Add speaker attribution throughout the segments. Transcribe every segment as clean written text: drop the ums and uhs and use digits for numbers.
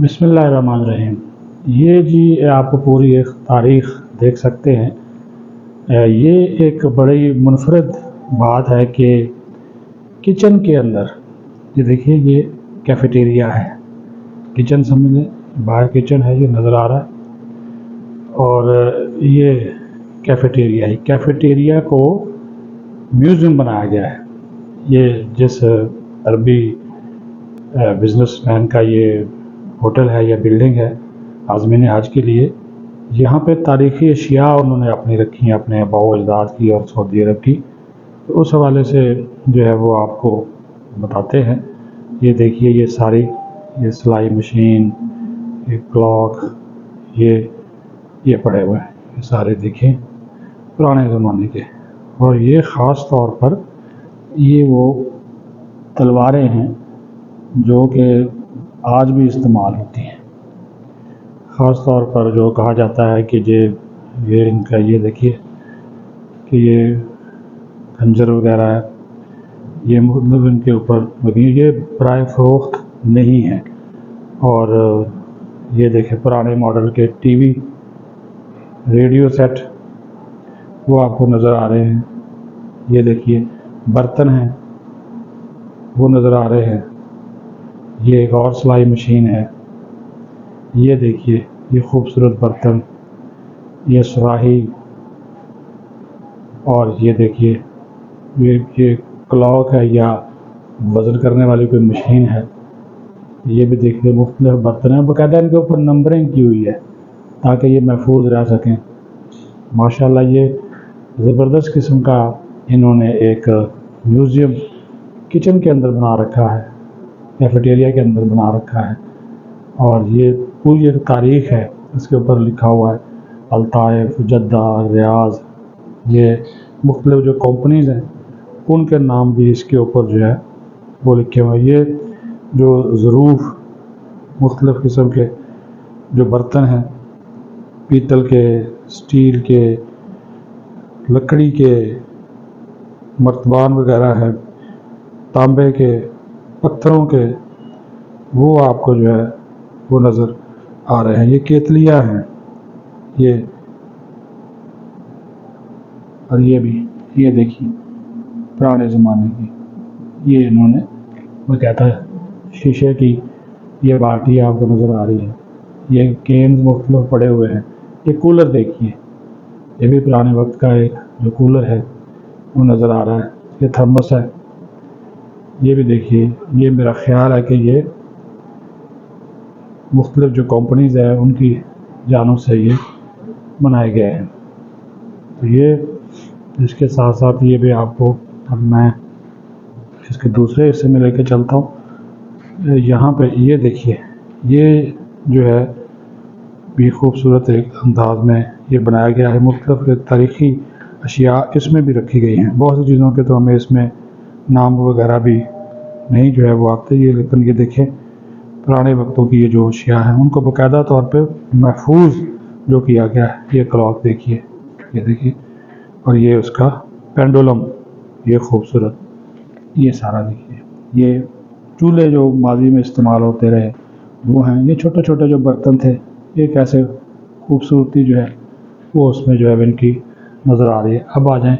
Speaker 1: بسم اللہ الرحمن الرحیم۔ یہ جی آپ پوری ایک تاریخ دیکھ سکتے ہیں۔ یہ ایک بڑی منفرد بات ہے کہ کچن کے اندر یہ دیکھیے، یہ کیفیٹیریا ہے۔ کچن سمجھ لیں، باہر کچن ہے، یہ نظر آ رہا ہے، اور یہ کیفیٹیریا ہے۔ کیفیٹیریا کو میوزیم بنایا گیا ہے۔ یہ جس عربی بزنس مین کا یہ ہوٹل ہے یا بلڈنگ ہے عازمین حج کے لیے، یہاں پہ تاریخی اشیاء انہوں نے اپنی رکھی ہیں، اپنے آباء و اجداد کی اور سعودی عرب کی۔ تو اس حوالے سے جو ہے وہ آپ کو بتاتے ہیں۔ یہ دیکھیے، یہ ساری یہ سلائی مشین، یہ کلاک، یہ پڑے ہوئے ہیں، یہ سارے دیکھیں پرانے زمانے کے۔ اور یہ خاص طور پر یہ وہ تلواریں ہیں جو کہ آج بھی استعمال ہوتی ہیں، خاص طور پر جو کہا جاتا ہے کہ یہ ان کا یہ دیکھیے کہ یہ خنجر وغیرہ ہے، یہ مطلب ان کے اوپر یہ برائے فروخت نہیں ہے۔ اور یہ دیکھیں پرانے ماڈل کے ٹی وی، ریڈیو سیٹ وہ آپ کو نظر آ رہے ہیں۔ یہ دیکھیے برتن ہیں وہ نظر آ رہے ہیں۔ یہ ایک اور سلائی مشین ہے۔ یہ دیکھیے، یہ خوبصورت برتن، یہ سراہی، اور یہ دیکھیے یہ کلاک ہے یا وزن کرنے والی کوئی مشین ہے۔ یہ بھی دیکھیے مختلف برتن ہیں، باقاعدہ ان کے اوپر نمبرنگ کی ہوئی ہے تاکہ یہ محفوظ رہ سکیں۔ ماشاءاللہ یہ زبردست قسم کا انہوں نے ایک میوزیم کچن کے اندر بنا رکھا ہے، کیفیٹیریا کے اندر بنا رکھا ہے۔ اور یہ پوری ایک تاریخ ہے، اس کے اوپر لکھا ہوا ہے الطائف، جدہ، ریاض، یہ مختلف جو کمپنیز ہیں ان کے نام بھی اس کے اوپر جو ہے وہ لکھے ہوئے ہیں۔ یہ جو ظروف مختلف قسم کے جو برتن ہیں، پیتل کے، سٹیل کے، لکڑی کے، مرتبان وغیرہ ہیں، تانبے کے، پتھروں کے، وہ آپ کو جو ہے وہ نظر آ رہے ہیں۔ یہ کیتلیاں ہیں، یہ اور یہ بھی، یہ دیکھیے پرانے زمانے کی، یہ انہوں نے وہ کہتا ہے شیشے کی یہ باٹی آپ کو نظر آ رہی ہے۔ یہ کینز مختلف پڑے ہوئے ہیں۔ یہ کولر دیکھیے، یہ بھی پرانے وقت کا ایک جو کولر ہے وہ نظر آ رہا ہے۔ یہ تھرمس ہے۔ یہ بھی دیکھیے، یہ میرا خیال ہے کہ یہ مختلف جو کمپنیز ہیں ان کی جانب سے یہ بنائے گئے ہیں۔ تو یہ اس کے ساتھ ساتھ یہ بھی آپ کو اب میں اس کے دوسرے حصے میں لے کے چلتا ہوں۔ یہاں پہ یہ دیکھیے، یہ جو ہے بھی خوبصورت ایک انداز میں یہ بنایا گیا ہے۔ مختلف تاریخی اشیاء اس میں بھی رکھی گئی ہیں۔ بہت سی چیزوں کے تو ہمیں اس میں نام وغیرہ بھی نہیں جو ہے وہ آتے، یہ لیکن یہ دیکھیں پرانے وقتوں کی یہ جو اشیاء ہیں ان کو باقاعدہ طور پہ محفوظ جو کیا گیا ہے۔ یہ کلاک دیکھیے، یہ دیکھیے، اور یہ اس کا پینڈولم، یہ خوبصورت، یہ سارا دیکھیے۔ یہ چولہے جو ماضی میں استعمال ہوتے رہے وہ ہیں۔ یہ چھوٹے چھوٹے جو برتن تھے، ایک ایسے خوبصورتی جو ہے وہ اس میں جو ہے ان کی نظر آ رہی ہے۔ اب آ جائیں،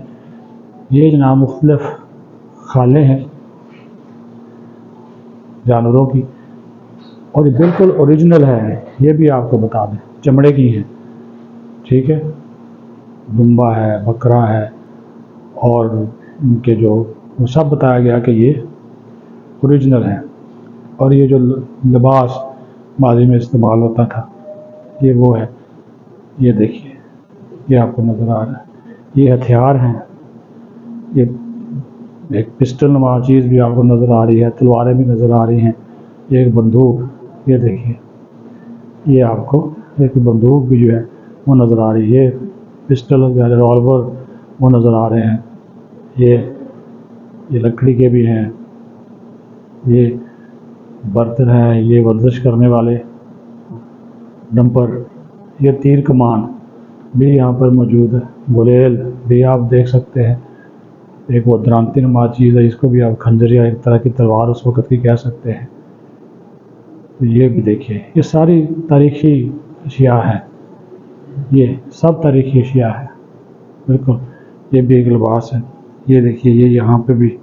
Speaker 1: یہ جناب مختلف خالیں ہیں جانوروں کی، اور یہ بالکل اوریجنل ہے۔ یہ بھی آپ کو بتا دیں چمڑے کی ہیں، ٹھیک ہے۔ دمبا ہے، بکرا ہے، اور ان کے جو وہ سب بتایا گیا کہ یہ اوریجنل ہے۔ اور یہ جو لباس ماضی میں استعمال ہوتا تھا یہ وہ ہے۔ یہ دیکھیے، یہ آپ کو نظر آ رہا ہے۔ یہ ہتھیار ہیں، یہ ایک پسٹل نما چیز بھی آپ کو نظر آ رہی ہے، تلواریں بھی نظر آ رہی ہیں۔ یہ ایک بندوق، یہ دیکھیے، یہ آپ کو ایک بندوق بھی جو ہے وہ نظر آ رہی ہے۔ یہ پسٹل یا ریوالور وہ نظر آ رہے ہیں۔ یہ لکڑی کے بھی ہیں، یہ برتن ہیں، یہ ورزش کرنے والے ڈمپر، یہ تیر کمان بھی یہاں پر موجود ہے۔ گلیل بھی آپ دیکھ سکتے ہیں، ایک وہ درانتی نما چیز ہے، اس کو بھی آپ خنجر یا ایک طرح کی تلوار اس وقت کی کہہ سکتے ہیں۔ تو یہ بھی دیکھیے، یہ ساری تاریخی اشیاء ہیں، یہ سب تاریخی اشیاء ہے بالکل۔ یہ بھی ایک لباس ہے، یہ دیکھیے، یہ یہاں پہ بھی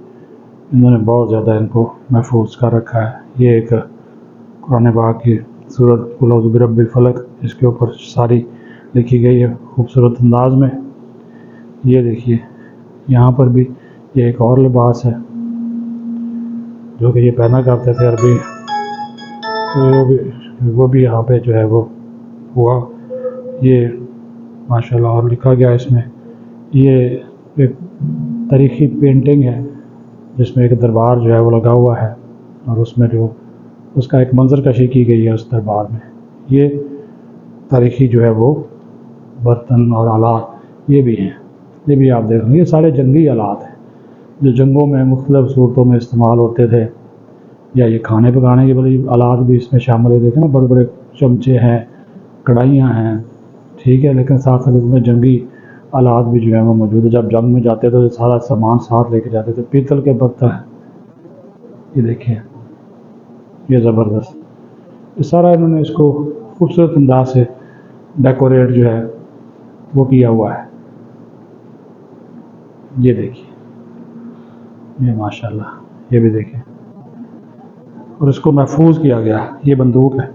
Speaker 1: انہوں نے بہت زیادہ ان کو محفوظ کر رکھا ہے۔ یہ ایک قرآن پاک کی سورۃ قل اعوذ برب الفلق، اس کے اوپر ساری لکھی گئی ہے خوبصورت انداز میں۔ یہ دیکھیے، یہاں پر بھی یہ ایک اور لباس ہے جو کہ یہ پہنا کرتے تھے عربی، وہ بھی یہاں پہ جو ہے وہ ہوا۔ یہ ماشاءاللہ اور لکھا گیا اس میں، یہ ایک تاریخی پینٹنگ ہے جس میں ایک دربار جو ہے وہ لگا ہوا ہے، اور اس میں جو اس کا ایک منظر کشی کی گئی ہے اس دربار میں۔ یہ تاریخی جو ہے وہ برتن اور آلات یہ بھی ہیں، یہ بھی آپ دیکھ لیں، یہ سارے جنگی آلات ہیں جو جنگوں میں مختلف صورتوں میں استعمال ہوتے تھے، یا یہ کھانے پکانے کے بڑے آلات بھی اس میں شامل ہے۔ دیکھیں نا، بڑے بڑے چمچے ہیں، کڑھائیاں ہیں، ٹھیک ہے، لیکن ساتھ ساتھ اس میں جنگی آلات بھی جو ہیں وہ موجود ہے۔ جب جنگ میں جاتے تھے تو سارا سامان ساتھ لے کے جاتے تھے۔ پیتل کے برتن ہیں، یہ دیکھیں، یہ زبردست، یہ سارا انہوں نے اس کو خوبصورت انداز سے ڈیکوریٹ جو ہے وہ کیا ہوا ہے۔ یہ دیکھیے، یہ ماشاءاللہ، یہ بھی دیکھیں، اور اس کو محفوظ کیا گیا۔ یہ بندوق ہے،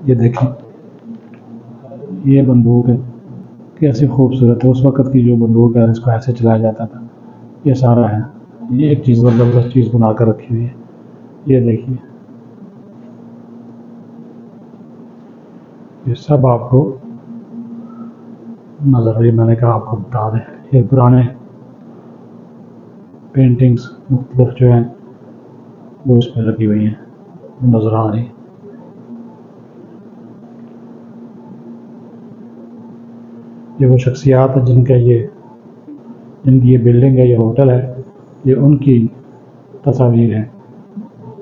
Speaker 1: یہ دیکھیں، یہ بندوق ہے، کیسی خوبصورت ہے۔ اس وقت کی جو بندوق ہے اس کو ایسے چلایا جاتا تھا۔ یہ سارا ہے، یہ ایک چیز زبردست چیز بنا کر رکھی ہوئی ہے، یہ دیکھیے، یہ سب آپ کو نظر، یہ میں نے کہا آپ کو بتا دیں، یہ پرانے پینٹنگز مختلف جو ہیں وہ اس پہ لگی ہوئی ہیں، نظر آ رہی ہیں۔ یہ وہ شخصیات ہیں جن کی یہ بلڈنگ ہے، یہ ہوٹل ہے، یہ ان کی تصاویر ہیں،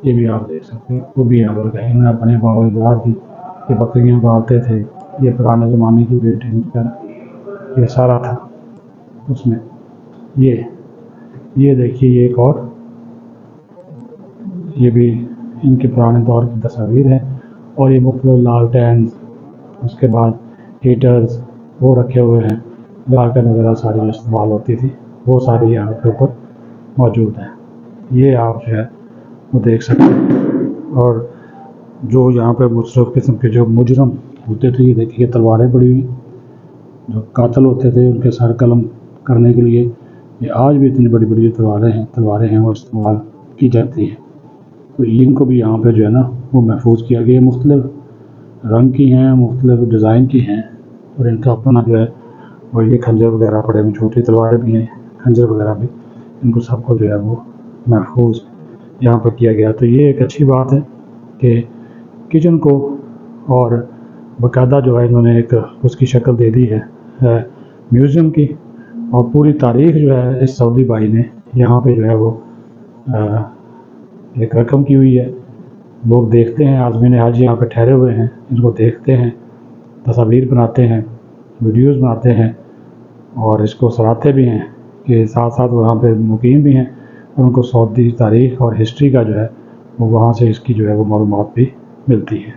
Speaker 1: یہ بھی آپ دیکھ سکتے ہیں۔ وہ بھی یہاں پر گئے ہیں اپنے باغات کی، یہ بکریاں پالتے تھے، یہ پرانے زمانے کی بلڈنگ کا یہ سارا تھا اس میں۔ یہ دیکھیے، یہ ایک اور، یہ بھی ان کے پرانے دور کی تصاویر ہیں، اور یہ مختلف لالٹینز، اس کے بعد ہیٹرز وہ رکھے ہوئے ہیں، لالٹین وغیرہ ساری جو استعمال ہوتی تھی وہ ساری یہاں کے اوپر موجود ہیں۔ یہ آپ جو ہے وہ دیکھ سکتے ہیں، اور جو یہاں پہ مختلف قسم کے جو مجرم ہوتے تھے، یہ دیکھیے تلواریں پڑی ہوئی، جو قاتل ہوتے تھے ان کے سر قلم کرنے کے لیے یہ آج بھی اتنی بڑی بڑی تلواریں ہیں وہ استعمال کی جاتی ہیں۔ تو ان کو بھی یہاں پہ جو ہے نا وہ محفوظ کیا گیا، مختلف رنگ کی ہیں، مختلف ڈیزائن کی ہیں، اور ان کا اپنا جو ہے وہ یہ کھنجر وغیرہ پڑے ہوئے، چھوٹی تلواریں بھی ہیں، کھنجر وغیرہ بھی، ان کو سب کو جو ہے وہ محفوظ یہاں پر کیا گیا۔ تو یہ ایک اچھی بات ہے کہ کچن کو اور باقاعدہ جو ہے انہوں نے ایک اس کی شکل دے دی ہے میوزیم کی، اور پوری تاریخ جو ہے اس سعودی بھائی نے یہاں پہ جو ہے وہ ایک رقم کی ہوئی ہے۔ لوگ دیکھتے ہیں، عازمین حج یہاں پہ ٹھہرے ہوئے ہیں، ان کو دیکھتے ہیں، تصاویر بناتے ہیں، ویڈیوز بناتے ہیں، اور اس کو سراہتے بھی ہیں کہ ساتھ ساتھ وہاں پہ مقیم بھی ہیں، اور ان کو سعودی تاریخ اور ہسٹری کا جو ہے وہ وہاں سے اس کی جو ہے وہ معلومات بھی ملتی ہے۔